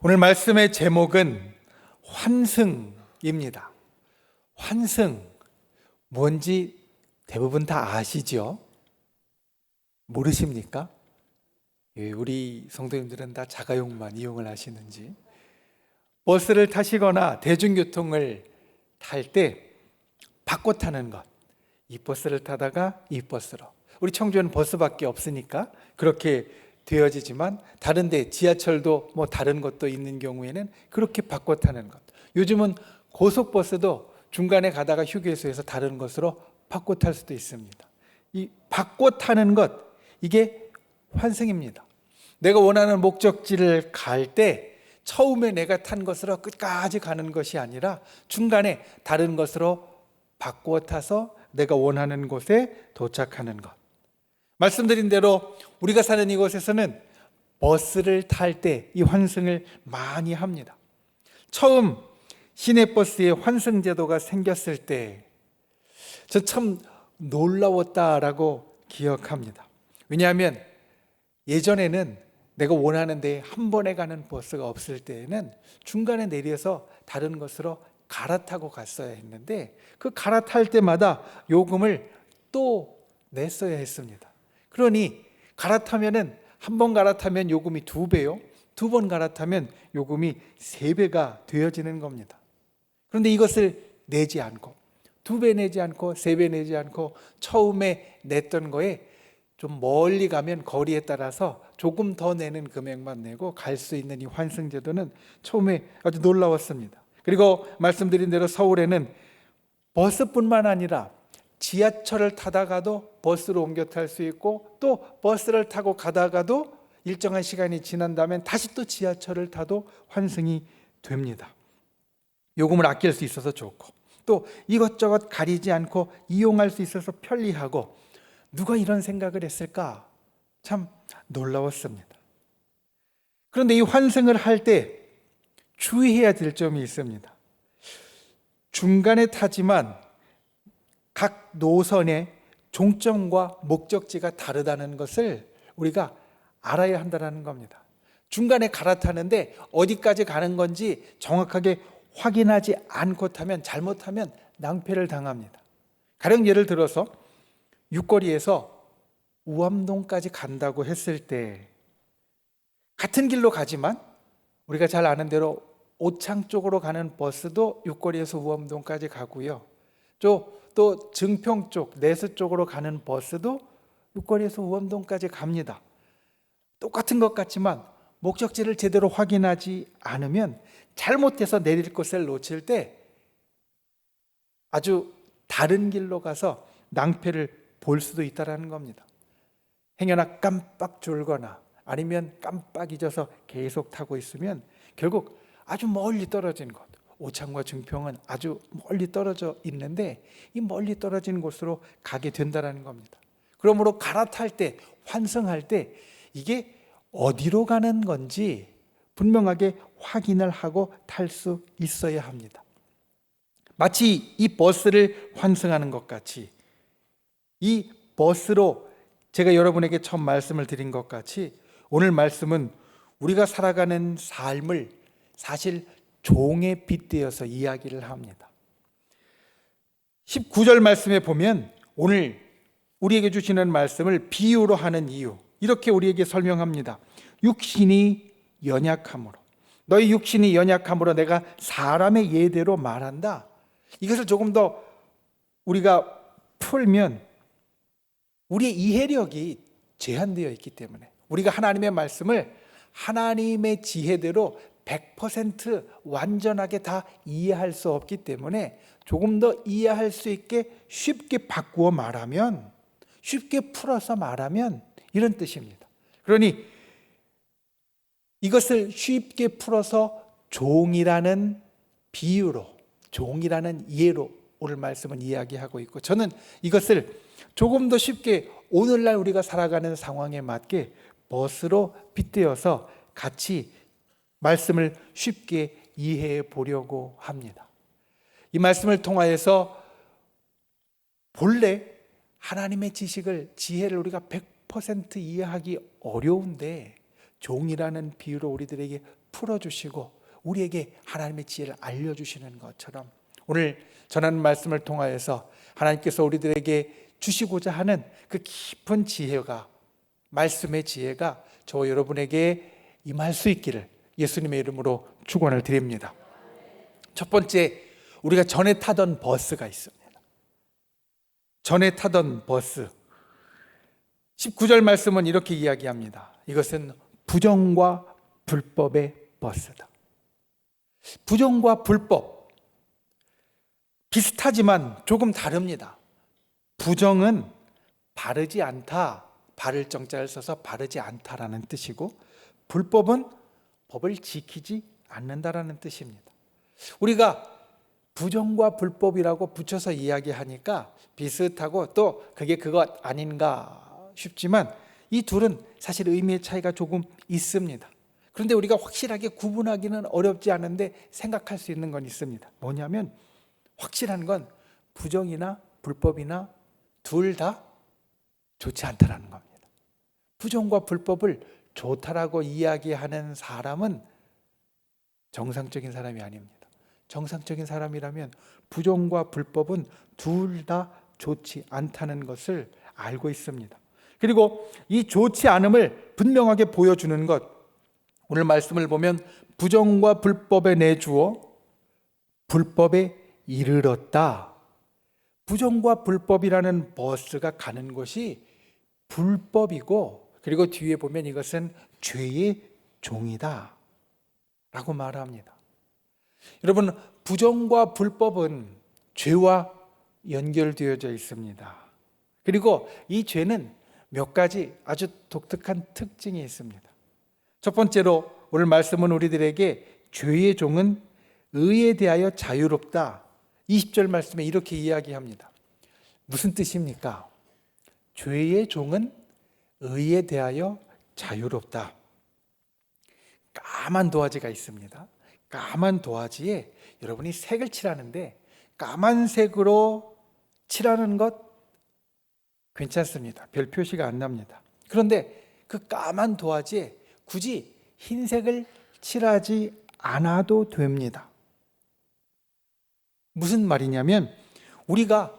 오늘 말씀의 제목은 환승입니다. 환승, 뭔지 대부분 다 아시죠? 모르십니까? 우리 성도님들은 다 자가용만 이용을 하시는지. 버스를 타시거나 대중교통을 탈 때 바꿔 타는 것. 이 버스를 타다가 이 버스로. 우리 청주에는 버스밖에 없으니까 그렇게 되어지지만 다른데 지하철도 다른 것도 있는 경우에는 그렇게 바꿔 타는 것. 요즘은 고속버스도 중간에 가다가 휴게소에서 다른 것으로 바꿔 탈 수도 있습니다. 이 바꿔 타는 것, 이게 환승입니다. 내가 원하는 목적지를 갈 때 처음에 내가 탄 것으로 끝까지 가는 것이 아니라 중간에 다른 것으로 바꿔 타서 내가 원하는 곳에 도착하는 것. 말씀드린 대로 우리가 사는 이곳에서는 버스를 탈 때 이 환승을 많이 합니다. 처음 시내버스에 환승 제도가 생겼을 때 저 참 놀라웠다라고 기억합니다. 왜냐하면 예전에는 내가 원하는 데에 한 번에 가는 버스가 없을 때에는 중간에 내려서 다른 곳으로 갈아타고 갔어야 했는데 그 갈아탈 때마다 요금을 또 냈어야 했습니다. 그러니 갈아타면은 한 번 갈아타면 요금이 2배요. 2번 갈아타면 요금이 3배가 되어지는 겁니다. 그런데 이것을 내지 않고 2배 내지 않고 3배 내지 않고 처음에 냈던 거에 좀 멀리 가면 거리에 따라서 조금 더 내는 금액만 내고 갈 수 있는 이 환승제도는 처음에 아주 놀라웠습니다. 그리고 말씀드린 대로 서울에는 버스뿐만 아니라 지하철을 타다가도 버스로 옮겨 탈 수 있고 또 버스를 타고 가다가도 일정한 시간이 지난다면 다시 또 지하철을 타도 환승이 됩니다. 요금을 아낄 수 있어서 좋고 또 이것저것 가리지 않고 이용할 수 있어서 편리하고 누가 이런 생각을 했을까? 참 놀라웠습니다. 그런데 이 환승을 할 때 주의해야 될 점이 있습니다. 중간에 타지만 각 노선의 종점과 목적지가 다르다는 것을 우리가 알아야 한다는 겁니다. 중간에 갈아타는데 어디까지 가는 건지 정확하게 확인하지 않고 타면 잘못하면 낭패를 당합니다. 가령 예를 들어서 육거리에서 우암동까지 간다고 했을 때 같은 길로 가지만 우리가 잘 아는 대로 오창 쪽으로 가는 버스도 육거리에서 우암동까지 가고요. 또 증평 쪽, 내수 쪽으로 가는 버스도 육거리에서 우암동까지 갑니다. 똑같은 것 같지만 목적지를 제대로 확인하지 않으면 잘못해서 내릴 곳을 놓칠 때 아주 다른 길로 가서 낭패를 볼 수도 있다는 겁니다. 행여나 깜빡 졸거나 아니면 깜빡 잊어서 계속 타고 있으면 결국 아주 멀리 떨어진 곳, 오창과 증평은 아주 멀리 떨어져 있는데 이 멀리 떨어진 곳으로 가게 된다는 겁니다. 그러므로 갈아탈 때, 환승할 때 이게 어디로 가는 건지 분명하게 확인을 하고 탈 수 있어야 합니다. 마치 이 버스를 환승하는 것 같이 이 버스로 제가 여러분에게 처음 말씀을 드린 것 같이 오늘 말씀은 우리가 살아가는 삶을 사실 종에 빗대어서 이야기를 합니다. 19절 말씀에 보면 오늘 우리에게 주시는 말씀을 비유로 하는 이유, 이렇게 우리에게 설명합니다. 육신이 연약함으로, 너희 육신이 연약함으로 내가 사람의 예대로 말한다. 이것을 조금 더 우리가 풀면 우리의 이해력이 제한되어 있기 때문에 우리가 하나님의 말씀을 하나님의 지혜대로 100% 완전하게 다 이해할 수 없기 때문에 조금 더 이해할 수 있게 쉽게 바꾸어 말하면, 쉽게 풀어서 말하면 이런 뜻입니다. 그러니 이것을 쉽게 풀어서 종이라는 비유로, 종이라는 예로 오늘 말씀은 이야기하고 있고, 저는 이것을 조금 더 쉽게 오늘날 우리가 살아가는 상황에 맞게 버스로 빗대어서 같이 말씀을 쉽게 이해해 보려고 합니다. 이 말씀을 통하여서 본래 하나님의 지혜를 우리가 100% 이해하기 어려운데 종이라는 비유로 우리들에게 풀어주시고 우리에게 하나님의 지혜를 알려주시는 것처럼 오늘 전하는 말씀을 통하여서 하나님께서 우리들에게 주시고자 하는 그 깊은 지혜가, 말씀의 지혜가 저와 여러분에게 임할 수 있기를 예수님의 이름으로 축원을 드립니다. 첫 번째, 우리가 전에 타던 버스가 있습니다. 전에 타던 버스. 19절 말씀은 이렇게 이야기합니다. 이것은 부정과 불법의 버스다. 부정과 불법, 비슷하지만 조금 다릅니다. 부정은 바르지 않다, 바를 정자를 써서 바르지 않다라는 뜻이고, 불법은 법을 지키지 않는다라는 뜻입니다. 우리가 부정과 불법이라고 붙여서 이야기하니까 비슷하고 또 그게 그것 아닌가 싶지만 이 둘은 사실 의미의 차이가 조금 있습니다. 그런데 우리가 확실하게 구분하기는 어렵지 않은데 생각할 수 있는 건 있습니다. 뭐냐면 확실한 건 부정이나 불법이나 둘 다 좋지 않다라는 겁니다. 부정과 불법을 좋다라고 이야기하는 사람은 정상적인 사람이 아닙니다. 정상적인 사람이라면 부정과 불법은 둘 다 좋지 않다는 것을 알고 있습니다. 그리고 이 좋지 않음을 분명하게 보여주는 것, 오늘 말씀을 보면 부정과 불법에 내주어 불법에 이르렀다. 부정과 불법이라는 버스가 가는 곳이 불법이고, 그리고 뒤에 보면 이것은 죄의 종이다 라고 말합니다. 여러분, 부정과 불법은 죄와 연결되어져 있습니다. 그리고 이 죄는 몇 가지 아주 독특한 특징이 있습니다. 첫 번째로 오늘 말씀은 우리들에게 죄의 종은 의에 대하여 자유롭다. 20절 말씀에 이렇게 이야기합니다. 무슨 뜻입니까? 죄의 종은 의에 대하여 자유롭다. 까만 도화지가 있습니다. 까만 도화지에 여러분이 색을 칠하는데 까만색으로 칠하는 것 괜찮습니다. 별 표시가 안 납니다. 그런데 그 까만 도화지에 굳이 흰색을 칠하지 않아도 됩니다. 무슨 말이냐면 우리가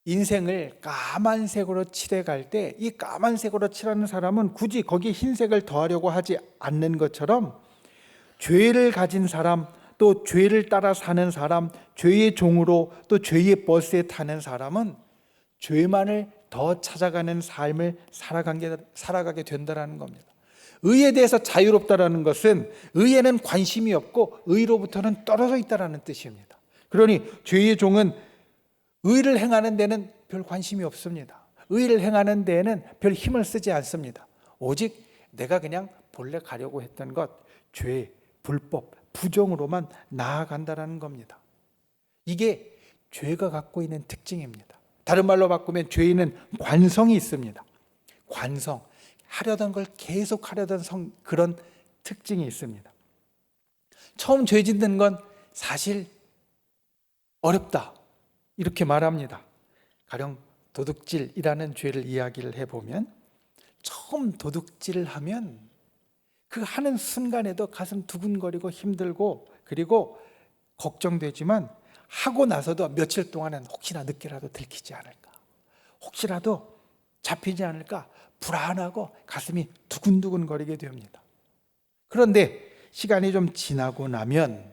인생을 까만색으로 칠해갈 때 이 까만색으로 칠하는 사람은 굳이 거기에 흰색을 더하려고 하지 않는 것처럼 죄를 가진 사람, 또 죄를 따라 사는 사람, 죄의 종으로 또 죄의 버스에 타는 사람은 죄만을 더 찾아가는 삶을 살아가게 된다는 겁니다. 의에 대해서 자유롭다는 것은 의에는 관심이 없고 의로부터는 떨어져 있다는 뜻입니다. 그러니 죄의 종은 의를 행하는 데는 별 관심이 없습니다. 의를 행하는 데에는 별 힘을 쓰지 않습니다. 오직 내가 그냥 본래 가려고 했던 것, 죄, 불법, 부정으로만 나아간다는 겁니다. 이게 죄가 갖고 있는 특징입니다. 다른 말로 바꾸면 죄인은 관성이 있습니다. 관성, 하려던 걸 계속 하려던 그런 특징이 있습니다. 처음 죄 짓는 건 사실 어렵다 이렇게 말합니다. 가령 도둑질이라는 죄를 이야기를 해보면 처음 도둑질을 하면 그 하는 순간에도 가슴 두근거리고 힘들고 그리고 걱정되지만 하고 나서도 며칠 동안은 혹시나 늦게라도 들키지 않을까, 혹시라도 잡히지 않을까 불안하고 가슴이 두근두근거리게 됩니다. 그런데 시간이 좀 지나고 나면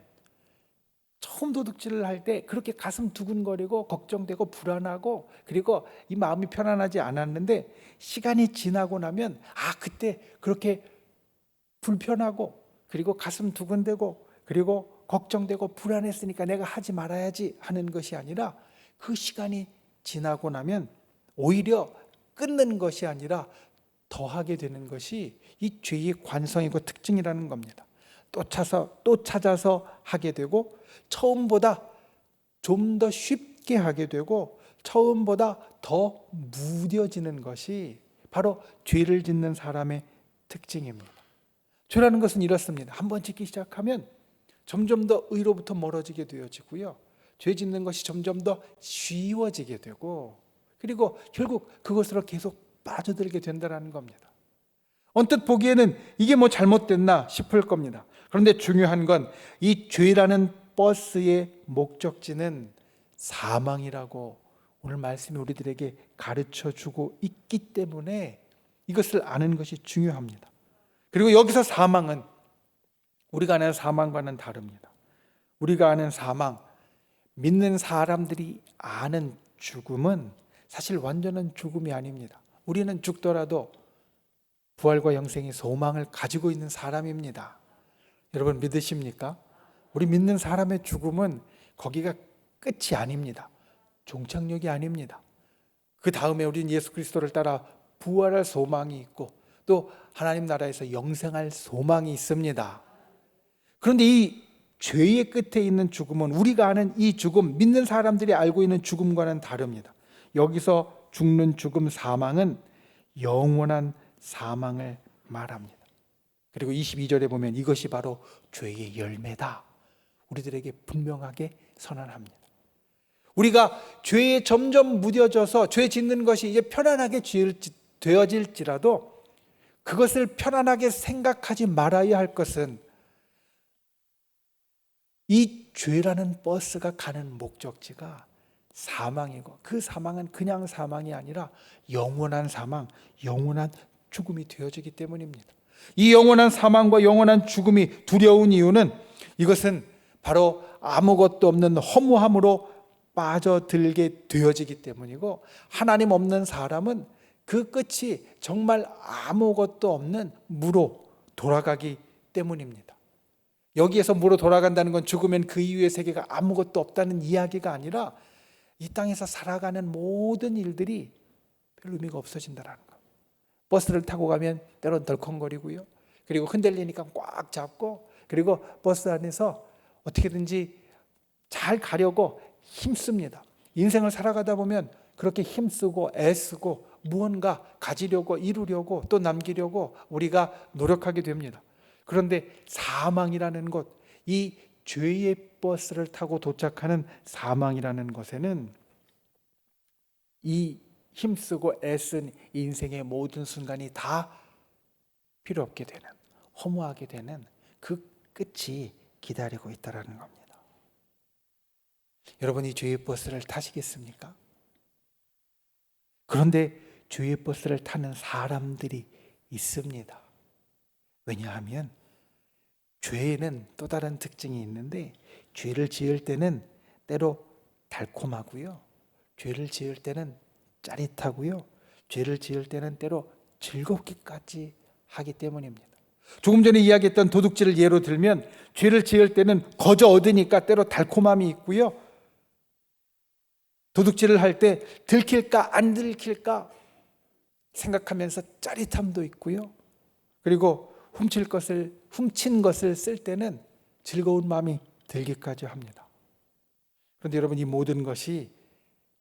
처음 도둑질을 할 때 그렇게 가슴 두근거리고 걱정되고 불안하고 그리고 이 마음이 편안하지 않았는데 시간이 지나고 나면 그때 그렇게 불편하고 그리고 가슴 두근대고 그리고 걱정되고 불안했으니까 내가 하지 말아야지 하는 것이 아니라 그 시간이 지나고 나면 오히려 끊는 것이 아니라 더하게 되는 것이 이 죄의 관성이고 특징이라는 겁니다. 또 찾아서 하게 되고 처음보다 좀 더 쉽게 하게 되고 처음보다 더 무뎌지는 것이 바로 죄를 짓는 사람의 특징입니다. 죄라는 것은 이렇습니다. 한번 짓기 시작하면 점점 더 의로부터 멀어지게 되어지고요. 죄 짓는 것이 점점 더 쉬워지게 되고 그리고 결국 그것으로 계속 빠져들게 된다는 겁니다. 언뜻 보기에는 이게 뭐 잘못됐나 싶을 겁니다. 그런데 중요한 건 이 죄라는 버스의 목적지는 사망이라고 오늘 말씀이 우리들에게 가르쳐 주고 있기 때문에 이것을 아는 것이 중요합니다. 그리고 여기서 사망은 우리가 아는 사망과는 다릅니다. 우리가 아는 사망, 믿는 사람들이 아는 죽음은 사실 완전한 죽음이 아닙니다. 우리는 죽더라도 부활과 영생의 소망을 가지고 있는 사람입니다. 여러분 믿으십니까? 우리 믿는 사람의 죽음은 거기가 끝이 아닙니다. 종착역이 아닙니다. 그 다음에 우리는 예수 그리스도를 따라 부활할 소망이 있고 또 하나님 나라에서 영생할 소망이 있습니다. 그런데 이 죄의 끝에 있는 죽음은 우리가 아는 이 죽음, 믿는 사람들이 알고 있는 죽음과는 다릅니다. 여기서 죽는 죽음, 사망은 영원한 사망을 말합니다. 그리고 22절에 보면 이것이 바로 죄의 열매다, 우리들에게 분명하게 선언합니다. 우리가 죄에 점점 무뎌져서 죄 짓는 것이 이제 편안하게 되어질지라도 그것을 편안하게 생각하지 말아야 할 것은 이 죄라는 버스가 가는 목적지가 사망이고 그 사망은 그냥 사망이 아니라 영원한 사망, 영원한 죽음이 되어지기 때문입니다. 이 영원한 사망과 영원한 죽음이 두려운 이유는 이것은 바로 아무것도 없는 허무함으로 빠져들게 되어지기 때문이고, 하나님 없는 사람은 그 끝이 정말 아무것도 없는 무로 돌아가기 때문입니다. 여기에서 무로 돌아간다는 건 죽으면 그 이후의 세계가 아무것도 없다는 이야기가 아니라 이 땅에서 살아가는 모든 일들이 별 의미가 없어진다는 거. 버스를 타고 가면 때론 덜컹거리고요. 그리고 흔들리니까 꽉 잡고, 그리고 버스 안에서 어떻게든지 잘 가려고 힘씁니다. 인생을 살아가다 보면 그렇게 힘쓰고 애쓰고 무언가 가지려고 이루려고 또 남기려고 우리가 노력하게 됩니다. 그런데 사망이라는 것, 이 죄의 버스를 타고 도착하는 사망이라는 것에는 이 힘쓰고 애쓴 인생의 모든 순간이 다 필요 없게 되는, 허무하게 되는 그 끝이 기다리고 있다는 겁니다. 여러분, 이 죄의 버스를 타시겠습니까? 그런데 죄의 버스를 타는 사람들이 있습니다. 왜냐하면 죄에는 또 다른 특징이 있는데, 죄를 지을 때는 때로 달콤하고요, 죄를 지을 때는 짜릿하고요, 죄를 지을 때는 때로 즐겁기까지 하기 때문입니다. 조금 전에 이야기했던 도둑질을 예로 들면, 죄를 지을 때는 거저 얻으니까 때로 달콤함이 있고요, 도둑질을 할 때 들킬까 안 들킬까 생각하면서 짜릿함도 있고요, 그리고 훔친 것을 쓸 때는 즐거운 마음이 들기까지 합니다. 그런데 여러분, 이 모든 것이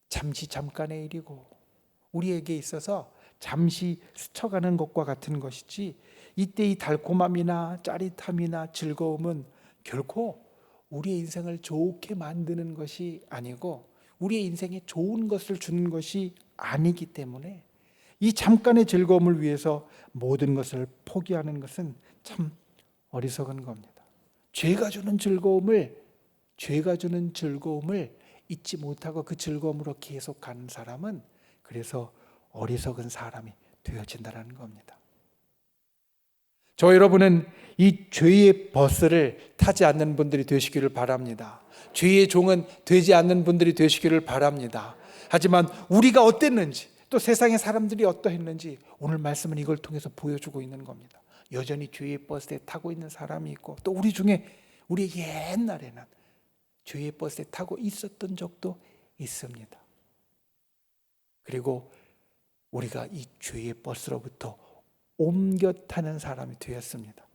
잠시 잠깐의 일이고 우리에게 있어서 잠시 스쳐가는 것과 같은 것이지, 이때 이 달콤함이나 짜릿함이나 즐거움은 결코 우리의 인생을 좋게 만드는 것이 아니고 우리의 인생에 좋은 것을 주는 것이 아니기 때문에 이 잠깐의 즐거움을 위해서 모든 것을 포기하는 것은 참 어리석은 겁니다. 죄가 주는 즐거움을 잊지 못하고 그 즐거움으로 계속 가는 사람은 그래서 어리석은 사람이 되어진다는 겁니다. 저 여러분은 이 죄의 버스를 타지 않는 분들이 되시기를 바랍니다. 죄의 종은 되지 않는 분들이 되시기를 바랍니다. 하지만 우리가 어땠는지, 또 세상의 사람들이 어떠했는지 오늘 말씀은 이걸 통해서 보여주고 있는 겁니다. 여전히 죄의 버스에 타고 있는 사람이 있고, 또 우리 중에 우리 옛날에는 죄의 버스에 타고 있었던 적도 있습니다. 그리고 우리가 이 죄의 버스로부터 옮겨 타는 사람이 되었습니다.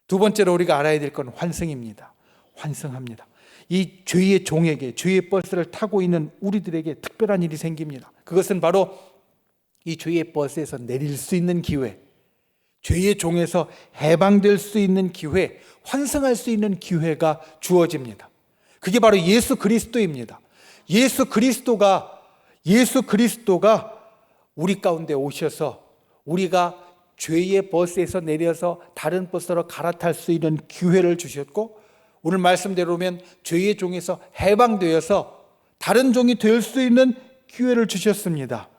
두 번째로 우리가 알아야 될 건 환승입니다. 환승합니다. 이 죄의 종에게, 죄의 버스를 타고 있는 우리들에게 특별한 일이 생깁니다. 그것은 바로 이 죄의 버스에서 내릴 수 있는 기회, 죄의 종에서 해방될 수 있는 기회, 환승할 수 있는 기회가 주어집니다. 그게 바로 예수 그리스도입니다. 예수 그리스도가 우리 가운데 오셔서 우리가 죄의 버스에서 내려서 다른 버스로 갈아탈 수 있는 기회를 주셨고, 오늘 말씀대로면 죄의 종에서 해방되어서 다른 종이 될 수 있는 기회를 주셨습니다.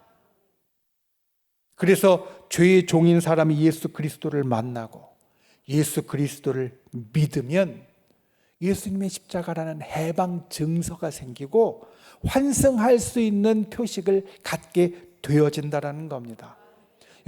그래서 죄의 종인 사람이 예수 그리스도를 만나고 예수 그리스도를 믿으면 예수님의 십자가라는 해방 증서가 생기고 환승할 수 있는 표식을 갖게 되어진다는 겁니다.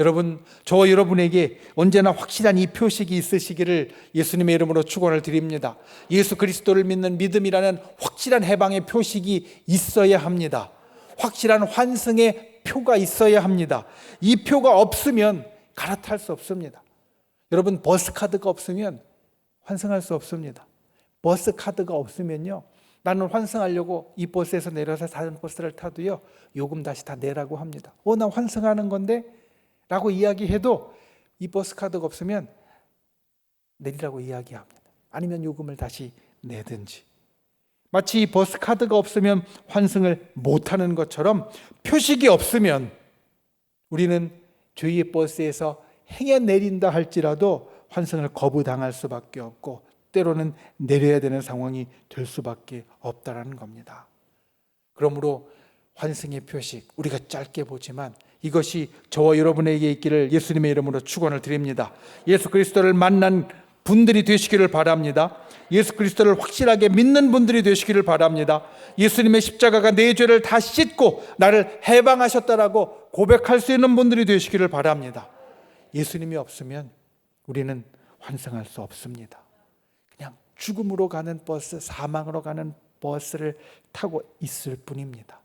여러분, 저와 여러분에게 언제나 확실한 이 표식이 있으시기를 예수님의 이름으로 축원을 드립니다. 예수 그리스도를 믿는 믿음이라는 확실한 해방의 표식이 있어야 합니다. 확실한 환승의 표가 있어야 합니다. 이 표가 없으면 갈아탈 수 없습니다. 여러분, 버스 카드가 없으면 환승할 수 없습니다. 버스 카드가 없으면요, 나는 환승하려고 이 버스에서 내려서 다른 버스를 타도요, 요금 다시 다 내라고 합니다. 나 환승하는 건데? 라고 이야기해도 이 버스 카드가 없으면 내리라고 이야기합니다. 아니면 요금을 다시 내든지. 마치 이 버스 카드가 없으면 환승을 못하는 것처럼 표식이 없으면 우리는 죄의 버스에서 행여 내린다 할지라도 환승을 거부당할 수밖에 없고 때로는 내려야 되는 상황이 될 수밖에 없다는 겁니다. 그러므로 환승의 표식, 우리가 짧게 보지만 이것이 저와 여러분에게 있기를 예수님의 이름으로 축원을 드립니다. 예수 그리스도를 만난 분들이 되시기를 바랍니다. 예수 그리스도를 확실하게 믿는 분들이 되시기를 바랍니다. 예수님의 십자가가 내 죄를 다 씻고 나를 해방하셨다라고 고백할 수 있는 분들이 되시기를 바랍니다. 예수님이 없으면 우리는 환승할 수 없습니다. 그냥 죽음으로 가는 버스, 사망으로 가는 버스를 타고 있을 뿐입니다.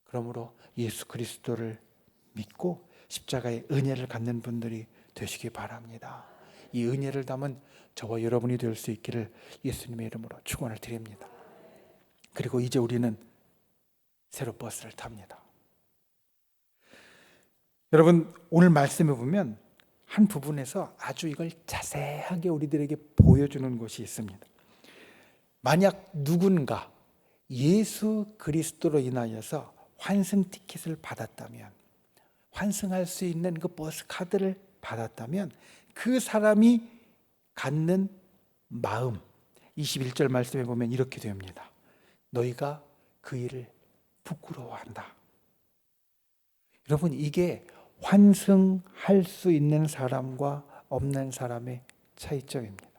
그러므로 예수 그리스도를 믿고 십자가의 은혜를 갖는 분들이 되시기 바랍니다. 이 은혜를 담은 저와 여러분이 될 수 있기를 예수님의 이름으로 축원을 드립니다. 그리고 이제 우리는 새로 버스를 탑니다. 여러분, 오늘 말씀에 보면 한 부분에서 아주 이걸 자세하게 우리들에게 보여주는 것이 있습니다. 만약 누군가 예수 그리스도로 인하여서 환승 티켓을 받았다면, 환승할 수 있는 그 버스 카드를 받았다면 그 사람이 갖는 마음, 21절 말씀에 보면 이렇게 됩니다. 너희가 그 일을 부끄러워한다. 여러분, 이게 환승할 수 있는 사람과 없는 사람의 차이점입니다.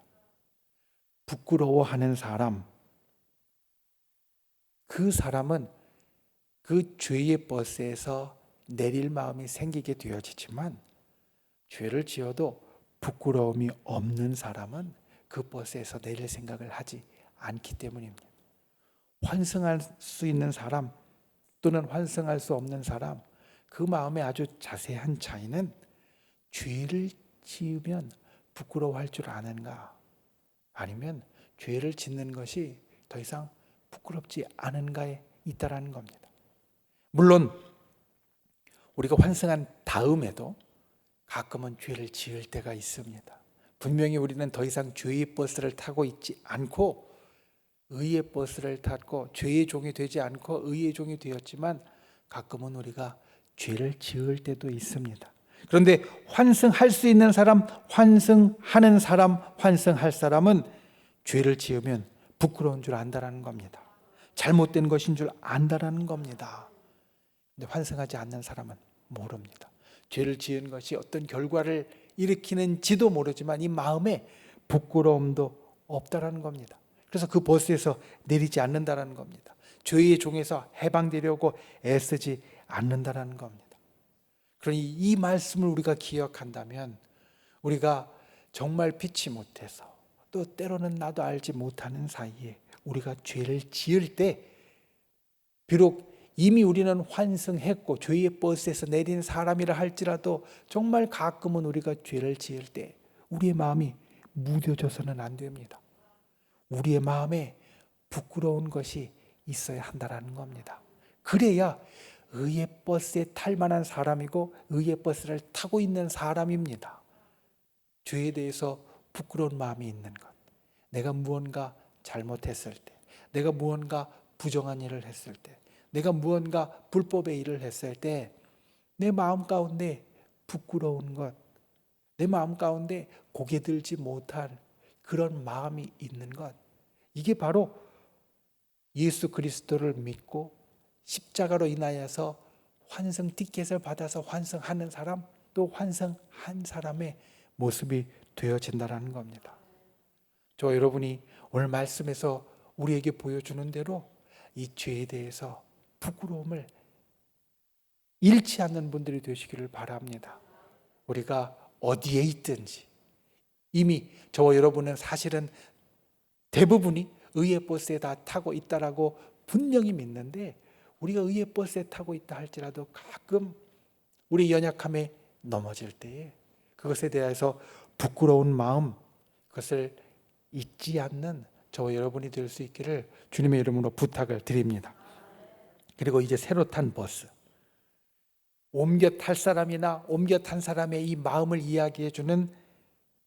부끄러워하는 사람, 그 사람은 그 죄의 버스에서 내릴 마음이 생기게 되어지지만 죄를 지어도 부끄러움이 없는 사람은 그 버스에서 내릴 생각을 하지 않기 때문입니다. 환승할 수 있는 사람 또는 환승할 수 없는 사람, 그 마음의 아주 자세한 차이는 죄를 지으면 부끄러워할 줄 아는가, 아니면 죄를 짓는 것이 더 이상 부끄럽지 않은가에 있다라는 겁니다. 물론 우리가 환승한 다음에도 가끔은 죄를 지을 때가 있습니다. 분명히 우리는 더 이상 죄의 버스를 타고 있지 않고 의의 버스를 탔고 죄의 종이 되지 않고 의의 종이 되었지만 가끔은 우리가 죄를 지을 때도 있습니다. 그런데 환승할 수 있는 사람, 환승하는 사람, 환승할 사람은 죄를 지으면 부끄러운 줄 안다라는 겁니다. 잘못된 것인 줄 안다라는 겁니다. 근데 환승하지 않는 사람은 모릅니다. 죄를 지은 것이 어떤 결과를 일으키는지도 모르지만 이 마음에 부끄러움도 없다라는 겁니다. 그래서 그 버스에서 내리지 않는다라는 겁니다. 죄의 종에서 해방되려고 애쓰지 않는다라는 겁니다. 그러니 이 말씀을 우리가 기억한다면 우리가 정말 피치 못해서 또 때로는 나도 알지 못하는 사이에 우리가 죄를 지을 때 비록 이미 우리는 환승했고 죄의 버스에서 내린 사람이라 할지라도 정말 가끔은 우리가 죄를 지을 때 우리의 마음이 무뎌져서는 안 됩니다. 우리의 마음에 부끄러운 것이 있어야 한다는 겁니다. 그래야 의의 버스에 탈 만한 사람이고 의의 버스를 타고 있는 사람입니다. 죄에 대해서 부끄러운 마음이 있는 것, 내가 무언가 잘못했을 때, 내가 무언가 부정한 일을 했을 때, 내가 무언가 불법의 일을 했을 때 내 마음 가운데 부끄러운 것, 내 마음 가운데 고개 들지 못할 그런 마음이 있는 것, 이게 바로 예수 그리스도를 믿고 십자가로 인하여서 환생 티켓을 받아서 환생하는 사람, 또 환생한 사람의 모습이 되어진다는 겁니다. 저 여러분이 오늘 말씀에서 우리에게 보여주는 대로 이 죄에 대해서 부끄러움을 잃지 않는 분들이 되시기를 바랍니다. 우리가 어디에 있든지, 이미 저와 여러분은 사실은 대부분이 의의 버스에 다 타고 있다라고 분명히 믿는데, 우리가 의의 버스에 타고 있다 할지라도 가끔 우리 연약함에 넘어질 때에 그것에 대해서 부끄러운 마음, 그것을 잊지 않는 저와 여러분이 될 수 있기를 주님의 이름으로 부탁을 드립니다. 그리고 이제 새로 탄 버스, 옮겨 탈 사람이나 옮겨 탄 사람의 이 마음을 이야기해 주는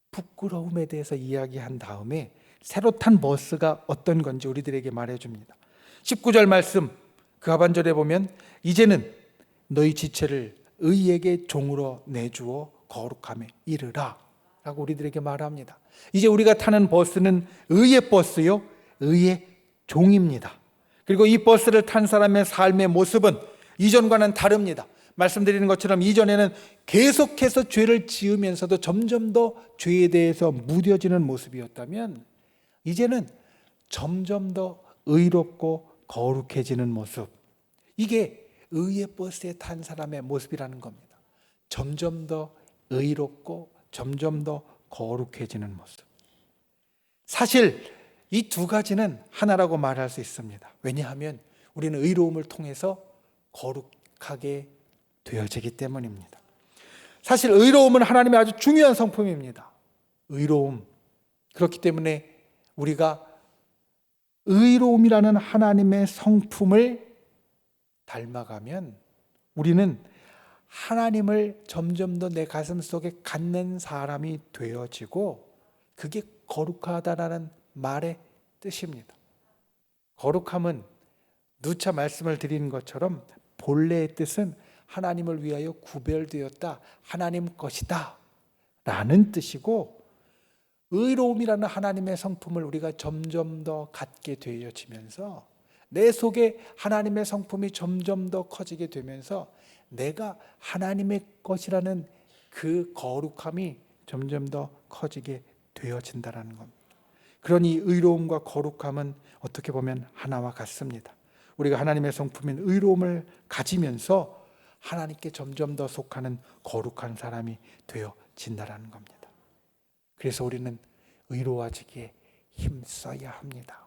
부끄러움에 대해서 이야기한 다음에 새로 탄 버스가 어떤 건지 우리들에게 말해 줍니다. 19절 말씀 그 하반절에 보면 이제는 너희 지체를 의에게 종으로 내주어 거룩함에 이르라 라고 우리들에게 말합니다. 이제 우리가 타는 버스는 의의 버스요, 의의 종입니다. 그리고 이 버스를 탄 사람의 삶의 모습은 이전과는 다릅니다. 말씀드리는 것처럼 이전에는 계속해서 죄를 지으면서도 점점 더 죄에 대해서 무뎌지는 모습이었다면, 이제는 점점 더 의롭고 거룩해지는 모습, 이게 의의 버스에 탄 사람의 모습이라는 겁니다. 점점 더 의롭고 점점 더 거룩해지는 모습. 사실 이 두 가지는 하나라고 말할 수 있습니다. 왜냐하면 우리는 의로움을 통해서 거룩하게 되어지기 때문입니다. 사실 의로움은 하나님의 아주 중요한 성품입니다. 의로움. 그렇기 때문에 우리가 의로움이라는 하나님의 성품을 닮아가면 우리는 하나님을 점점 더 내 가슴 속에 갖는 사람이 되어지고, 그게 거룩하다라는 말의 뜻입니다. 거룩함은 누차 말씀을 드리는 것처럼 본래의 뜻은 하나님을 위하여 구별되었다, 하나님 것이다 라는 뜻이고, 의로움이라는 하나님의 성품을 우리가 점점 더 갖게 되어지면서 내 속에 하나님의 성품이 점점 더 커지게 되면서 내가 하나님의 것이라는 그 거룩함이 점점 더 커지게 되어진다는 겁니다. 그러니 의로움과 거룩함은 어떻게 보면 하나와 같습니다. 우리가 하나님의 성품인 의로움을 가지면서 하나님께 점점 더 속하는 거룩한 사람이 되어진다는 겁니다. 그래서 우리는 의로워지기에 힘써야 합니다.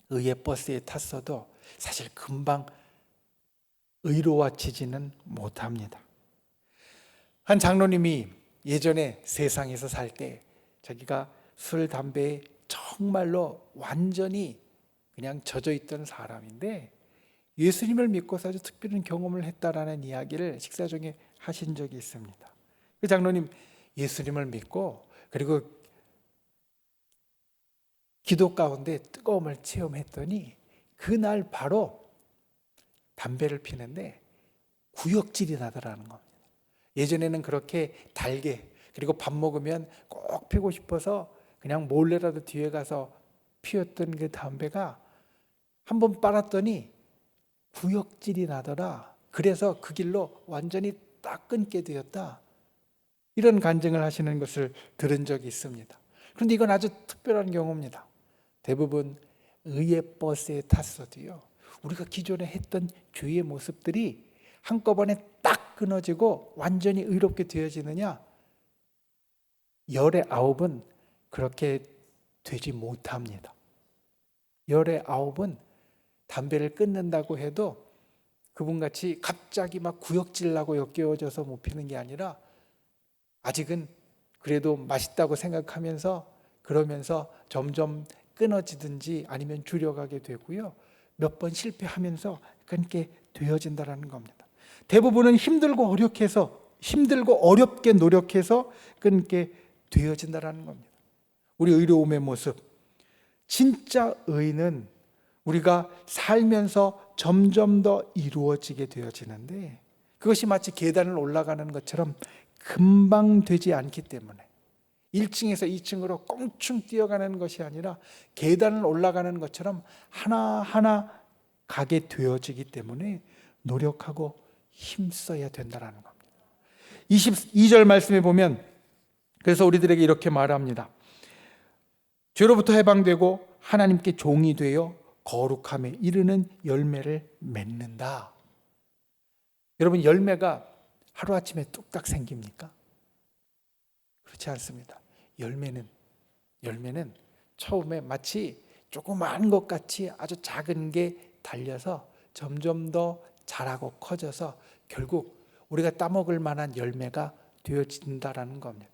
의의 버스에 탔어도 사실 금방 의로워지지는 못합니다. 한 장로님이 예전에 세상에서 살 때 자기가 술, 담배에 정말로 완전히 그냥 젖어 있던 사람인데 예수님을 믿고서 아주 특별한 경험을 했다라는 이야기를 식사 중에 하신 적이 있습니다. 그 장로님 예수님을 믿고 그리고 기도 가운데 뜨거움을 체험했더니 그날 바로 담배를 피는데 구역질이 나더라는 겁니다. 예전에는 그렇게 달게, 그리고 밥 먹으면 꼭 피고 싶어서 그냥 몰래라도 뒤에 가서 피웠던 그 담배가 한번 빨았더니 구역질이 나더라. 그래서 그 길로 완전히 딱 끊게 되었다. 이런 간증을 하시는 것을 들은 적이 있습니다. 그런데 이건 아주 특별한 경우입니다. 대부분 의의 버스에 탔어도요, 우리가 기존에 했던 죄의 모습들이 한꺼번에 딱 끊어지고 완전히 의롭게 되어지느냐? 열의 9은 그렇게 되지 못합니다. 열의 9은 담배를 끊는다고 해도 그분같이 갑자기 막 구역질 나고 역겨워져서 못 피는 게 아니라 아직은 그래도 맛있다고 생각하면서 그러면서 점점 끊어지든지 아니면 줄여가게 되고요. 몇 번 실패하면서 끊게 되어진다는 겁니다. 대부분은 힘들고 어렵게 노력해서 끊게 되어진다는 겁니다. 우리 의로움의 모습, 진짜 의는 우리가 살면서 점점 더 이루어지게 되어지는데 그것이 마치 계단을 올라가는 것처럼 금방 되지 않기 때문에 1층에서 2층으로 껑충 뛰어가는 것이 아니라 계단을 올라가는 것처럼 하나하나 가게 되어지기 때문에 노력하고 힘써야 된다는 겁니다. 22절 말씀에 보면 그래서 우리들에게 이렇게 말합니다. 죄로부터 해방되고 하나님께 종이 되어 거룩함에 이르는 열매를 맺는다. 여러분, 열매가 하루아침에 뚝딱 생깁니까? 그렇지 않습니다. 열매는 처음에 마치 조그마한 것 같이 아주 작은 게 달려서 점점 더 자라고 커져서 결국 우리가 따먹을 만한 열매가 되어진다라는 겁니다.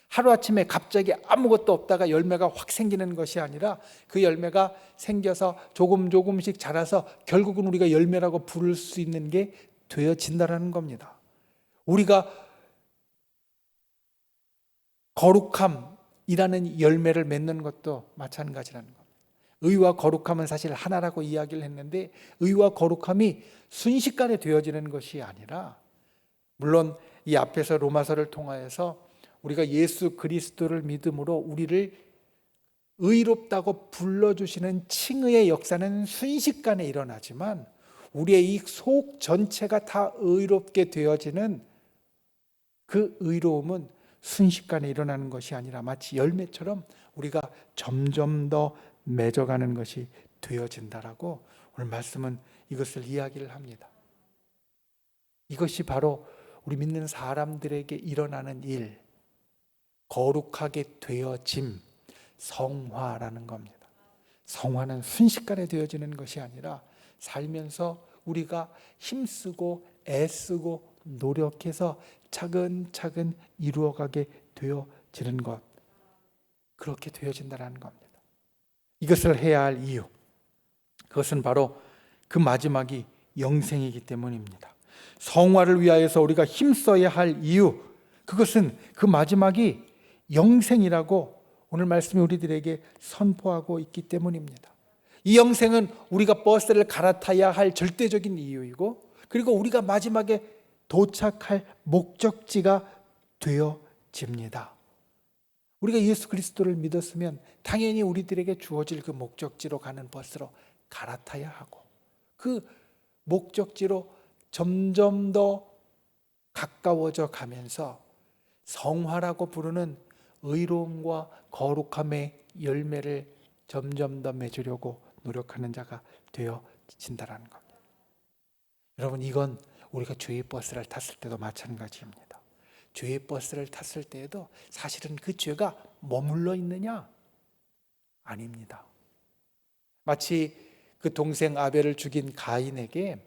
하루아침에 갑자기 아무것도 없다가 열매가 확 생기는 것이 아니라 그 열매가 생겨서 조금씩 자라서 결국은 우리가 열매라고 부를 수 있는 게 되어진다라는 겁니다. 우리가 거룩함이라는 열매를 맺는 것도 마찬가지라는 겁니다. 의와 거룩함은 사실 하나라고 이야기를 했는데 의와 거룩함이 순식간에 되어지는 것이 아니라, 물론 이 앞에서 로마서를 통하여서 우리가 예수 그리스도를 믿음으로 우리를 의롭다고 불러주시는 칭의의 역사는 순식간에 일어나지만 우리의 이 속 전체가 다 의롭게 되어지는 그 의로움은 순식간에 일어나는 것이 아니라 마치 열매처럼 우리가 점점 더 맺어가는 것이 되어진다라고 오늘 말씀은 이것을 이야기를 합니다. 이것이 바로 우리 믿는 사람들에게 일어나는 일, 거룩하게 되어짐, 성화라는 겁니다. 성화는 순식간에 되어지는 것이 아니라 살면서 우리가 힘쓰고 애쓰고 노력해서 차근차근 이루어가게 되어지는 것, 그렇게 되어진다는 겁니다. 이것을 해야 할 이유, 그것은 바로 그 마지막이 영생이기 때문입니다. 성화를 위하여서 우리가 힘써야 할 이유, 그것은 그 마지막이 영생이라고 오늘 말씀이 우리들에게 선포하고 있기 때문입니다. 이 영생은 우리가 버스를 갈아타야 할 절대적인 이유이고, 그리고 우리가 마지막에 도착할 목적지가 되어집니다. 우리가 예수 그리스도를 믿었으면 당연히 우리들에게 주어질 그 목적지로 가는 버스로 갈아타야 하고, 그 목적지로 점점 더 가까워져 가면서 성화라고 부르는 의로움과 거룩함의 열매를 점점 더 맺으려고 노력하는 자가 되어진다는 겁니다. 여러분, 이건 우리가 죄의 버스를 탔을 때도 마찬가지입니다. 죄의 버스를 탔을 때에도 사실은 그 죄가 머물러 있느냐? 아닙니다. 마치 그 동생 아벨을 죽인 가인에게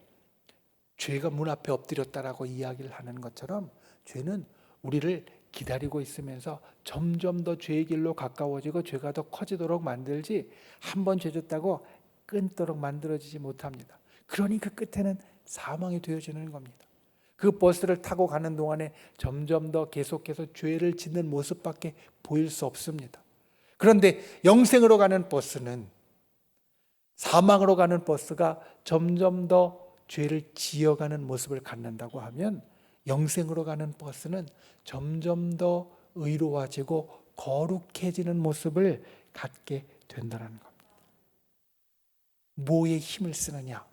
죄가 문 앞에 엎드렸다라고 이야기를 하는 것처럼 죄는 우리를 기다리고 있으면서 점점 더 죄의 길로 가까워지고 죄가 더 커지도록 만들지, 한 번 죄 졌다고 끊도록 만들어지지 못합니다. 그러니 그 끝에는 사망이 되어지는 겁니다. 그 버스를 타고 가는 동안에 점점 더 계속해서 죄를 짓는 모습밖에 보일 수 없습니다. 그런데 영생으로 가는 버스는, 사망으로 가는 버스가 점점 더 죄를 지어가는 모습을 갖는다고 하면, 영생으로 가는 버스는 점점 더 의로워지고 거룩해지는 모습을 갖게 된다는 겁니다. 뭐에 힘을 쓰느냐?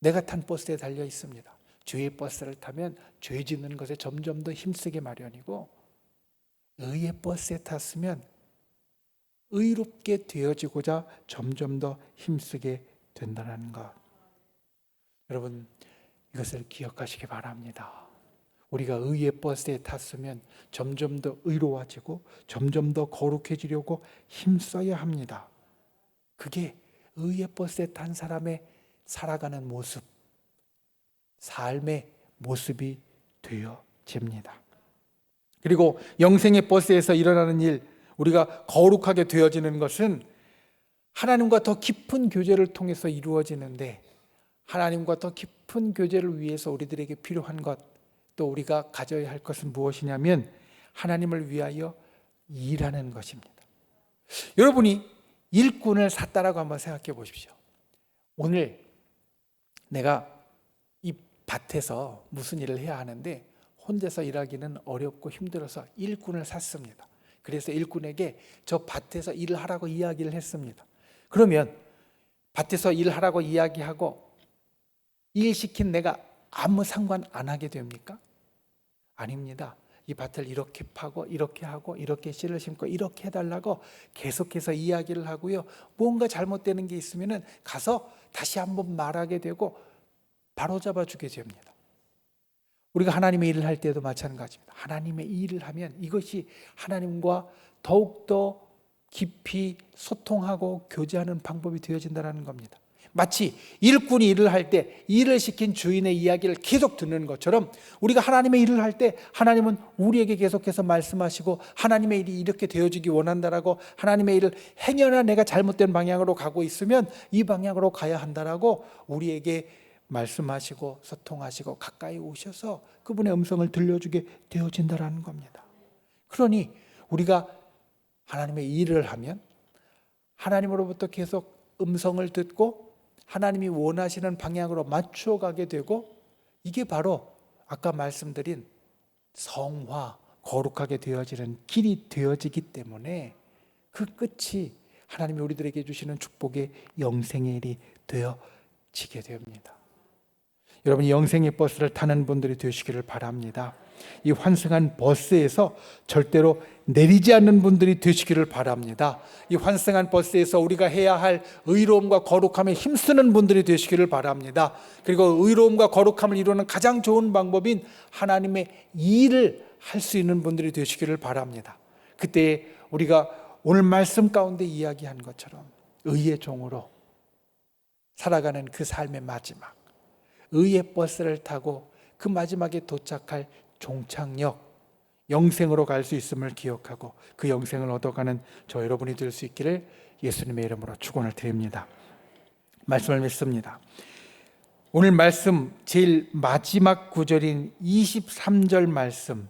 내가 탄 버스에 달려 있습니다. 죄의 버스를 타면 죄 짓는 것에 점점 더 힘쓰게 마련이고, 의의 버스에 탔으면 의롭게 되어지고자 점점 더 힘쓰게 된다는 것. 여러분, 이것을 기억하시기 바랍니다. 우리가 의의 버스에 탔으면 점점 더 의로워지고 점점 더 거룩해지려고 힘써야 합니다. 그게 의의 버스에 탄 사람의 살아가는 모습, 삶의 모습이 되어집니다. 그리고 영생의 버스에서 일어나는 일, 우리가 거룩하게 되어지는 것은 하나님과 더 깊은 교제를 통해서 이루어지는데, 하나님과 더 깊은 교제를 위해서 우리들에게 필요한 것, 또 우리가 가져야 할 것은 무엇이냐면 하나님을 위하여 일하는 것입니다. 여러분이 일꾼을 샀다라고 한번 생각해 보십시오. 오늘 내가 이 밭에서 무슨 일을 해야 하는데 혼자서 일하기는 어렵고 힘들어서 일꾼을 샀습니다. 그래서 일꾼에게 저 밭에서 일을 하라고 이야기를 했습니다. 그러면 밭에서 일하라고 이야기하고 일 시킨 내가 아무 상관 안 하게 됩니까? 아닙니다. 이 밭을 이렇게 파고 이렇게 하고 이렇게 씨를 심고 이렇게 해달라고 계속해서 이야기를 하고요. 뭔가 잘못되는 게 있으면 가서 다시 한번 말하게 되고 바로잡아 주게 됩니다. 우리가 하나님의 일을 할 때도 마찬가지입니다. 하나님의 일을 하면 이것이 하나님과 더욱더 깊이 소통하고 교제하는 방법이 되어진다는 겁니다. 마치 일꾼이 일을 할 때 일을 시킨 주인의 이야기를 계속 듣는 것처럼 우리가 하나님의 일을 할 때 하나님은 우리에게 계속해서 말씀하시고 하나님의 일이 이렇게 되어지기 원한다라고 하나님의 일을 행여나 내가 잘못된 방향으로 가고 있으면 이 방향으로 가야 한다라고 우리에게 말씀하시고 소통하시고 가까이 오셔서 그분의 음성을 들려주게 되어진다라는 겁니다. 그러니 우리가 하나님의 일을 하면 하나님으로부터 계속 음성을 듣고 하나님이 원하시는 방향으로 맞춰가게 되고 이게 바로 아까 말씀드린 성화, 거룩하게 되어지는 길이 되어지기 때문에 그 끝이 하나님이 우리들에게 주시는 축복의 영생의 일이 되어지게 됩니다. 여러분, 영생의 버스를 타는 분들이 되시기를 바랍니다. 이 환승한 버스에서 절대로 내리지 않는 분들이 되시기를 바랍니다. 이 환승한 버스에서 우리가 해야 할 의로움과 거룩함에 힘쓰는 분들이 되시기를 바랍니다. 그리고 의로움과 거룩함을 이루는 가장 좋은 방법인 하나님의 일을 할 수 있는 분들이 되시기를 바랍니다. 그때 우리가 오늘 말씀 가운데 이야기한 것처럼 의의 종으로 살아가는 그 삶의 마지막, 의의 버스를 타고 그 마지막에 도착할 종착역, 영생으로 갈 수 있음을 기억하고 그 영생을 얻어가는 저 여러분이 될 수 있기를 예수님의 이름으로 축원을 드립니다. 말씀을 믿습니다. 오늘 말씀 제일 마지막 구절인 23절 말씀,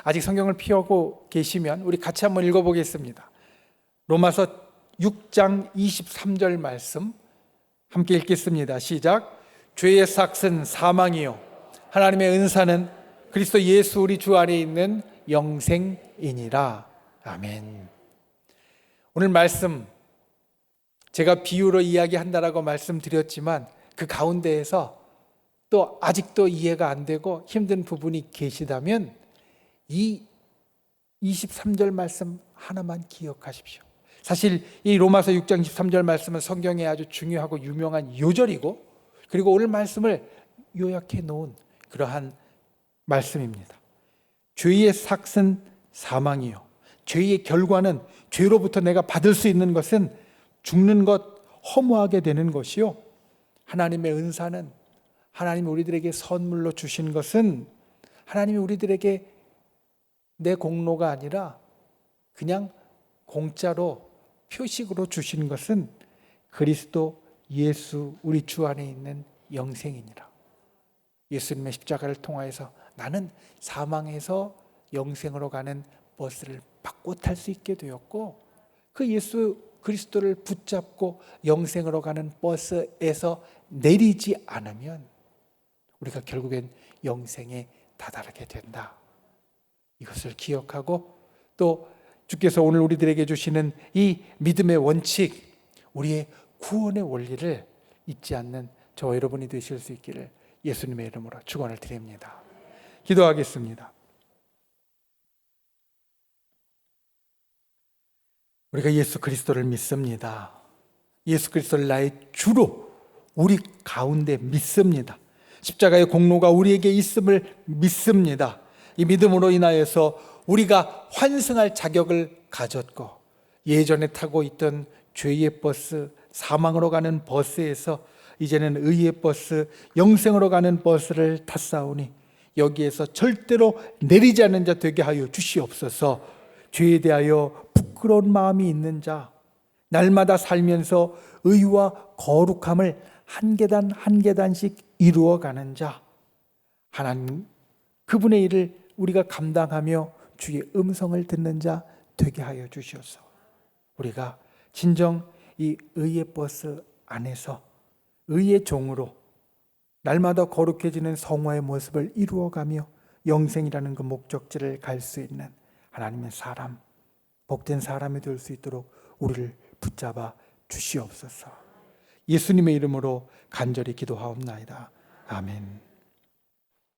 아직 성경을 펴고 계시면 우리 같이 한번 읽어보겠습니다. 로마서 6장 23절 말씀 함께 읽겠습니다. 시작. 죄의 삭은 사망이요 하나님의 은사는 그리스도 예수 우리 주 안에 있는 영생이니라. 아멘. 오늘 말씀 제가 비유로 이야기한다라고 말씀드렸지만 그 가운데에서 또 아직도 이해가 안 되고 힘든 부분이 계시다면 이 23절 말씀 하나만 기억하십시오. 사실 이 로마서 6장 23절 말씀은 성경에 아주 중요하고 유명한 요절이고 그리고 오늘 말씀을 요약해 놓은 그러한 말씀입니다. 죄의 삭은 사망이요. 죄의 결과는 죄로부터 내가 받을 수 있는 것은 죽는 것, 허무하게 되는 것이요. 하나님의 은사는 하나님이 우리들에게 선물로 주신 것은 하나님이 우리들에게 내 공로가 아니라 그냥 공짜로 표식으로 주신 것은 그리스도 예수 우리 주 안에 있는 영생이니라. 예수님의 십자가를 통하여서 나는 사망에서 영생으로 가는 버스를 바꿔 탈 수 있게 되었고 그 예수 그리스도를 붙잡고 영생으로 가는 버스에서 내리지 않으면 우리가 결국엔 영생에 다다르게 된다. 이것을 기억하고 또 주께서 오늘 우리들에게 주시는 이 믿음의 원칙, 우리의 구원의 원리를 잊지 않는 저와 여러분이 되실 수 있기를 예수님의 이름으로 축원을 드립니다. 기도하겠습니다. 우리가 예수 그리스도를 믿습니다. 예수 그리스도를 나의 주로 우리 가운데 믿습니다. 십자가의 공로가 우리에게 있음을 믿습니다. 이 믿음으로 인하여서 우리가 환승할 자격을 가졌고 예전에 타고 있던 죄의 버스, 사망으로 가는 버스에서 이제는 의의 버스, 영생으로 가는 버스를 탔사오니 여기에서 절대로 내리지 않는 자 되게 하여 주시옵소서. 죄에 대하여 부끄러운 마음이 있는 자, 날마다 살면서 의와 거룩함을 한 계단 한 계단씩 이루어가는 자, 하나님 그분의 일을 우리가 감당하며 주의 음성을 듣는 자 되게 하여 주시옵소서. 우리가 진정 이 의의 버스 안에서 의의 종으로 날마다 거룩해지는 성화의 모습을 이루어가며 영생이라는 그 목적지를 갈 수 있는 하나님의 사람, 복된 사람이 될 수 있도록 우리를 붙잡아 주시옵소서. 예수님의 이름으로 간절히 기도하옵나이다. 아멘.